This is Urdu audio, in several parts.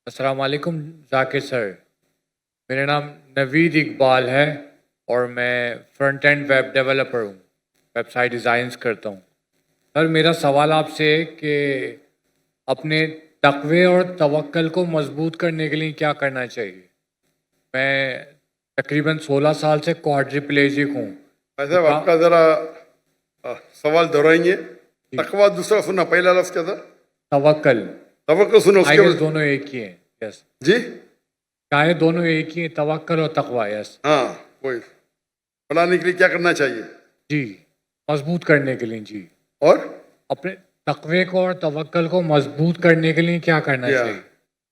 السلام علیکم ذاکر سر، میرا نام نوید اقبال ہے اور میں فرنٹ اینڈ ویب ڈیولپر ہوں، ویب سائٹ ڈیزائنس کرتا ہوں۔ سر میرا سوال آپ سے ہے کہ اپنے تقوی اور توکل کو مضبوط کرنے کے لیے کیا کرنا چاہیے؟ میں تقریباً 16 سال سے کوادریپلیجک ہوں۔ صاحب آپ کا ذرا سوال دہرائیں گے؟ تقوی دوسرا سنا، پہلا لفظ کیا تھا؟ توکل، توقع سنا اس کے آئیے بعد دونوں ایک ہی ہیں۔ یس، جی چاہے دونوں ایک ہی ہیں، توکل اور تقوی۔ یس ہاں، وہی بنانے کے لیے کیا کرنا چاہیے جی، مضبوط کرنے کے لیے جی، اور اپنے تقوی کو اور توکل کو مضبوط کرنے کے لیے کیا کرنا کیا چاہیے؟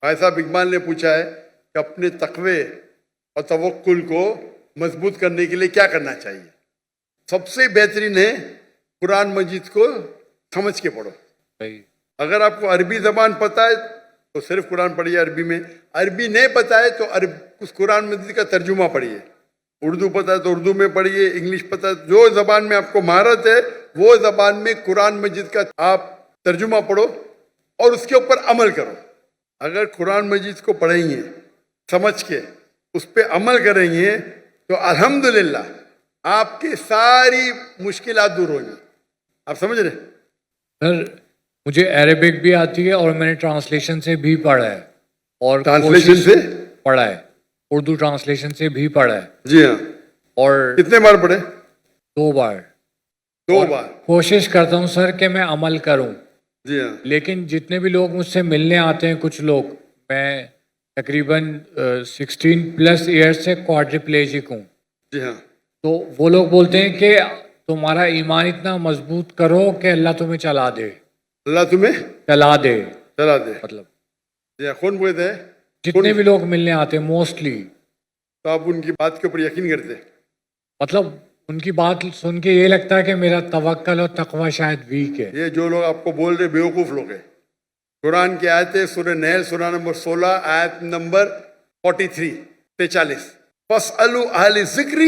بھائی صاحب اقبال نے پوچھا ہے کہ اپنے تقوی اور توکل کو مضبوط کرنے کے لیے کیا کرنا چاہیے؟ سب سے بہترین ہے قرآن مجید کو سمجھ کے پڑھو۔ صحیح، اگر آپ کو عربی زبان پتہ ہے تو صرف قرآن پڑھیے عربی میں، عربی نہیں پتہ ہے تو اس قرآن مجید کا ترجمہ پڑھیے، اردو پتہ ہے تو اردو میں پڑھیے، انگلش پتہ ہے، جو زبان میں آپ کو مہارت ہے وہ زبان میں قرآن مجید کا آپ ترجمہ پڑھو اور اس کے اوپر عمل کرو۔ اگر قرآن مجید کو پڑھیں گے سمجھ کے، اس پہ عمل کریں گے تو الحمدللہ آپ کی ساری مشکلات دور ہوں گی۔ آپ سمجھ رہے؟ سر مجھے عربک بھی آتی ہے اور میں نے ٹرانسلیشن سے بھی پڑھا ہے، اور ٹرانسلیشن کوشش سے پڑھا ہے، اردو ٹرانسلیشن سے بھی پڑھا ہے، جی ہاں، اور کتنے بار پڑھے؟ 2 بار۔ دو اور بار؟ کوشش کرتا ہوں سر کہ میں عمل کروں، جی ہاں، لیکن جتنے بھی لوگ مجھ سے ملنے آتے ہیں، کچھ لوگ، میں تقریباً 16+ ایئرس سے کوادریپلیجک ہوں، جی ہاں، تو وہ لوگ بولتے ہیں کہ تمہارا ایمان اتنا مضبوط کرو کہ اللہ تمہیں چلا دے، اللہ تمہیں چلا دے، چلا دے۔ مطلب جی ہاں، کون بولتے ہیں؟ جتنے بھی لوگ ملنے آتے ہیں موسٹلی، تو آپ ان کی بات کے اوپر یقین کرتے ہیں؟ مطلب ان کی بات سن کے یہ لگتا ہے کہ میرا توکل اور تقوی شاید ویک ہے۔ یہ جو لوگ آپ کو بول رہے بیوقوف لوگ ہیں۔ قرآن کی آیتیں سورہ نحل سورہ نمبر 16 آیت نمبر 43 فَاسْأَلُوا أَهْلَ الذِّكْرِ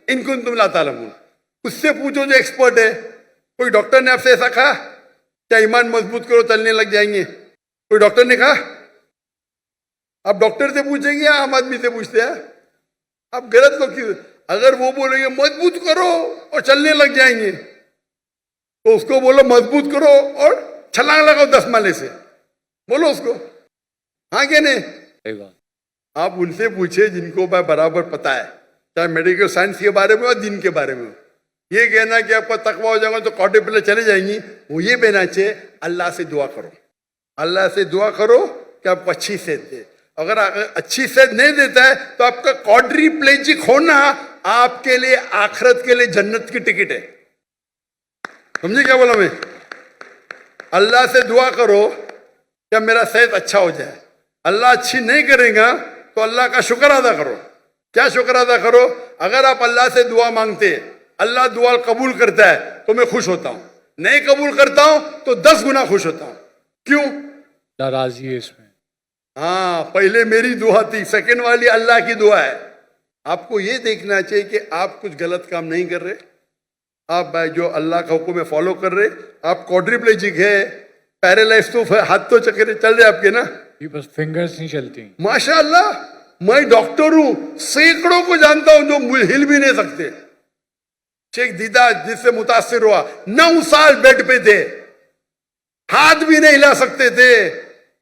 إِن كُنتُمْ لَا تَعْلَمُونَ۔ اس سے پوچھو جو ایکسپرٹ ہے۔ کوئی ڈاکٹر نے آپ سے ایسا کہا کیا ایمان مضبوط کرو چلنے لگ جائیں گے؟ کوئی ڈاکٹر نے کہا؟ آپ ڈاکٹر سے پوچھیں گے یا عام آدمی سے پوچھتے ہیں؟ آپ غلط لوگ کی، اگر وہ بولیں گے مضبوط کرو اور چلنے لگ جائیں گے تو اس کو بولو مضبوط کرو اور چھلانگ لگاؤ 10 مالے سے، بولو اس کو، ہاں کہ نہیں؟ صحیح بات۔ آپ ان سے پوچھے جن کو برابر پتا ہے، چاہے میڈیکل سائنس کے بارے میں اور دین کے بارے میں۔ یہ کہنا کہ آپ کا تقویٰ ہو جائے گا تو کوٹے پلے چلے جائیں گی، وہ یہ کہنا چاہیے اللہ سے دعا کرو، اللہ سے دعا کرو کہ آپ کو اچھی صحت دے۔ اگر اچھی صحت نہیں دیتا ہے تو آپ کا کوادریپلیجک ہونا آپ کے لیے آخرت کے لیے جنت کی ٹکٹ ہے۔ سمجھے کیا بولا میں؟ اللہ سے دعا کرو کہ میرا صحت اچھا ہو جائے۔ اللہ اچھی نہیں کرے گا تو اللہ کا شکر ادا کرو۔ کیا شکر ادا کرو؟ اگر آپ اللہ سے دعا مانگتے، اللہ دعا قبول کرتا ہے تو میں خوش ہوتا ہوں، نہیں قبول کرتا ہوں تو 10 گنا خوش ہوتا ہوں۔ کیوں؟ اللہ راضی ہے اس میں۔ ہاں، پہلے میری دعا تھی، سیکنڈ والی اللہ کی دعا ہے۔ آپ کو یہ دیکھنا چاہیے کہ آپ کچھ غلط کام نہیں کر رہے، آپ بھائی جو اللہ کا حکم ہے فالو کر رہے۔ آپ کوادریپلیجک ہے، پیرالائز تو ہاتھ تو چکر چل رہے آپ کے نا، یہ بس فنگرز نہیں چلتی۔ ماشاء اللہ۔ میں ڈاکٹر ہوں، سینکڑوں کو جانتا ہوں جو ہل بھی نہیں سکتے۔ شیخ دیدہ جس سے متاثر ہوا 9 سال بیڈ پہ تھے، ہاتھ بھی نہیں ہلا سکتے تھے۔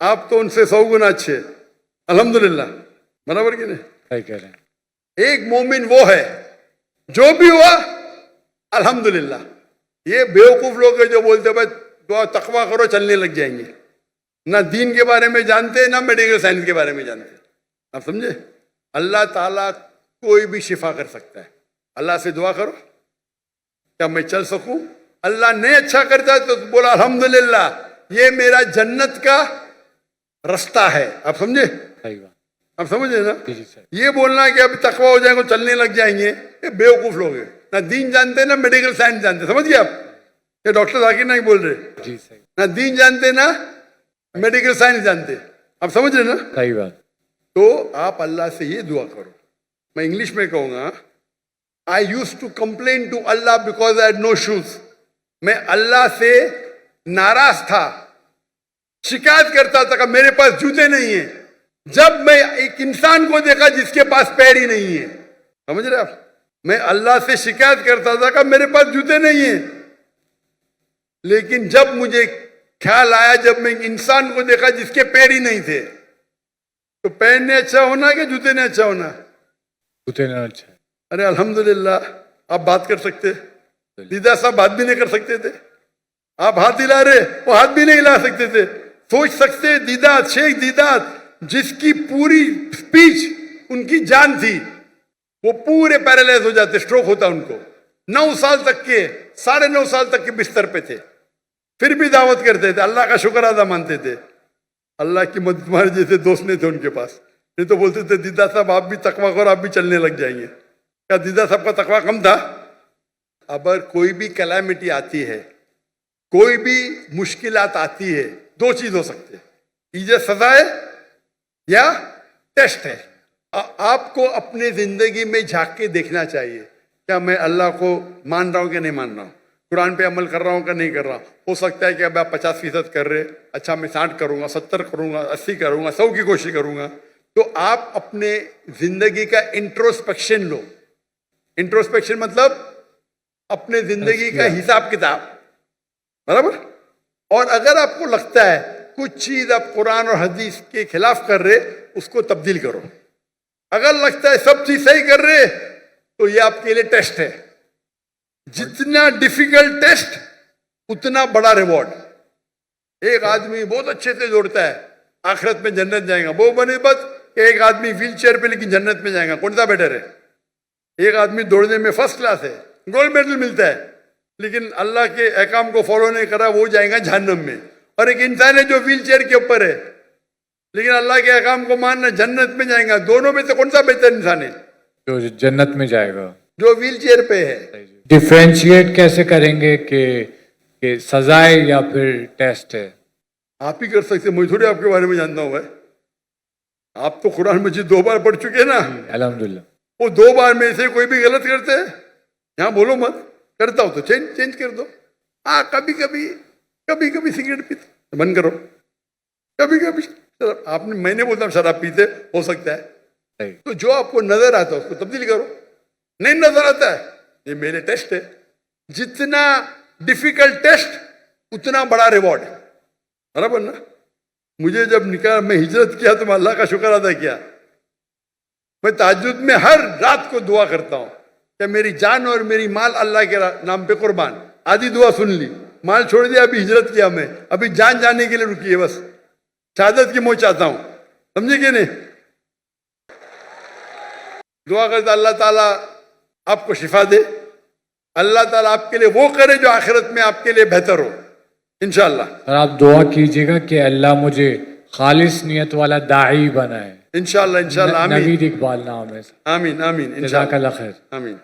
آپ تو ان سے 100 گنا اچھے، الحمدللہ، برابر کہ نہیں؟ صحیح کہہ رہے ہیں۔ ایک مومن وہ ہے جو بھی ہوا الحمدللہ۔ یہ بیوقوف لوگ ہیں جو بولتے بھائی دعا تقویٰ کرو چلنے لگ جائیں گے، نہ دین کے بارے میں جانتے نہ میڈیکل سائنس کے بارے میں جانتے۔ آپ سمجھے؟ اللہ تعالیٰ کوئی بھی شفا کر سکتا ہے۔ اللہ سے دعا کرو کیا میں چل سکوں؟ اللہ نہیں اچھا کرتا ہے تو بولا الحمدللہ یہ میرا جنت کا رستہ ہے۔ آپ سمجھے؟ صحیح بات۔ آپ سمجھے نا؟ جی جی سر۔ یہ بولنا کہ ابھی تقویٰ ہو جائیں گے چلنے لگ جائیں گے، یہ بیوقوف لوگ ہیں، نہ دین جانتے نہ میڈیکل سائنس جانتے۔ سمجھ گئے آپ؟ یہ ڈاکٹر ذاکر نہیں بول رہے، جی صحیح، نہ دین جانتے نہ میڈیکل سائنس جانتے۔ آپ سمجھ رہے نا؟ صحیح بات۔ تو آپ اللہ سے یہ دعا کرو۔ میں انگلش میں کہوں گا، I used to complain to Allah because I had no shoes۔ میں اللہ سے ناراض تھا، شکایت کرتا تھا کہ میرے پاس جوتے نہیں ہیں۔ جب میں ایک انسان کو دیکھا جس کے پاس پیر ہی نہیں ہے, سمجھ رہے آپ, میں اللہ سے شکایت کرتا تھا کہ میرے پاس جوتے نہیں ہیں, لیکن جب مجھے خیال آیا, جب میں انسان کو دیکھا جس کے پیر ہی نہیں تھے, تو پیر نے اچھا ہونا کہ جوتے نے اچھا ہونا؟ جوتے نے اچھا ہے. ارے الحمدللہ آپ بات کر سکتے, دیدا صاحب بات بھی نہیں کر سکتے تھے, آپ ہاتھ ہلا رہے, وہ ہاتھ بھی نہیں ہلا سکتے تھے. سوچ سکتے دیدات, شیخ دیدات جس کی پوری سپیچ ان کی جان تھی, وہ پورے پیرالائز ہو جاتے, سٹروک ہوتا ان کو. 9 سال تک کے, 9.5 سال تک کے بستر پہ تھے, پھر بھی دعوت کرتے تھے, اللہ کا شکر ادا مانتے تھے. اللہ کی مدد, تمہارے جیسے دوست نہیں تھے ان کے پاس, نہیں تو بولتے تھے دیدا صاحب آپ بھی تقویٰ کرو, آپ بھی چلنے لگ جائیں گے. کیا دیدا صاحب کا تقویٰ کم تھا؟ اگر کوئی بھی کلیمٹی آتی ہے, کوئی بھی مشکلات آتی ہے, 2 چیز ہو سکتے ہیں, یہ سزا ہے یا ٹیسٹ ہے. آپ کو اپنے زندگی میں جھانک کے دیکھنا چاہیے, کیا میں اللہ کو مان رہا ہوں کہ نہیں مان رہا ہوں, قرآن پہ عمل کر رہا ہوں کہ نہیں کر رہا ہوں. ہو سکتا ہے کہ اب آپ 50% کر رہے, اچھا میں 60 کروں گا, 70 کروں گا, 80 کروں گا, 100 کی کوشش کروں گا. تو آپ اپنے زندگی کا انٹروسپیکشن لو. انٹروسپیکشن مطلب اپنے زندگی کا حساب کتاب, برابر. اور اگر آپ کو لگتا ہے کچھ چیز آپ قرآن اور حدیث کے خلاف کر رہے, اس کو تبدیل کرو. اگر لگتا ہے سب چیز صحیح کر رہے, تو یہ آپ کے لیے ٹیسٹ ہے. جتنا ڈیفیکلٹ ٹیسٹ اتنا بڑا ریوارڈ. ایک آدمی بہت اچھے سے دوڑتا ہے, آخرت میں جنت جائے گا. وہ بنسبت کہ ایک آدمی ویل چیئر پہ لیکن جنت میں جائے گا, کون سا بیٹر ہے؟ ایک آدمی دوڑنے میں فرسٹ کلاس ہے, گولڈ میڈل ملتا ہے, لیکن اللہ کے احکام کو فالو نہیں کرا, وہ جائے گا جہنم میں. اور ایک انسان ہے جو ویل چیئر کے اوپر ہے, لیکن اللہ کے احکام کو ماننا, جنت میں جائیں گا. دونوں میں سے کون سا بہتر انسان ہے؟ جو جنت میں جائے گا, جو ویل چیئر پہ ہے. ڈیفرینشیٹ کیسے کریں گے کہ سزائے یا پھر ٹیسٹ ہے؟ آپ ہی کر سکتے, مجھے تھوڑی آپ کے بارے میں جانتا ہوں بھائی. آپ تو قرآن مجید 2 بار پڑھ چکے نا. الحمدللہ. وہ 2 بار میں سے کوئی بھی غلط کرتے ہیں, یہاں بولو مت, کرتا ہو تو چینج کر دو. ہاں کبھی کبھی سگریٹ پیتے بند کرو, کبھی آپ نے, میں نے بولتا ہوں شراب پیتے, ہو سکتا ہے. تو جو آپ کو نظر آتا ہے اس کو تبدیل کرو. نہیں نظر آتا ہے, یہ میرے ٹیسٹ ہے. جتنا ڈیفیکلٹ ٹیسٹ اتنا بڑا ریوارڈ ہے, برابر نا. مجھے جب نکاح میں ہجرت کیا تو میں اللہ کا شکر ادا کیا. میں تہجد میں ہر رات کو دعا کرتا ہوں کہ میری جان اور میری مال اللہ کے نام پہ قربان. آدھی دعا سن لی, مال چھوڑ دیا, ابھی ہجرت کیا, میں ابھی جان جانے کے لیے رکی ہے, بس شہادت کی موت چاہتا ہوں. سمجھے کہ نہیں؟ دعا کرتا اللہ تعالیٰ آپ کو شفا دے, اللہ تعالیٰ آپ کے لیے وہ کرے جو آخرت میں آپ کے لیے بہتر ہو انشاءاللہ. اور آپ دعا کیجیے گا کہ اللہ مجھے خالص نیت والا داعی بنائے. انشاءاللہ آمین. نوید اقبال نام ہے. آمین آمین جزاک اللہ خیر. آمین.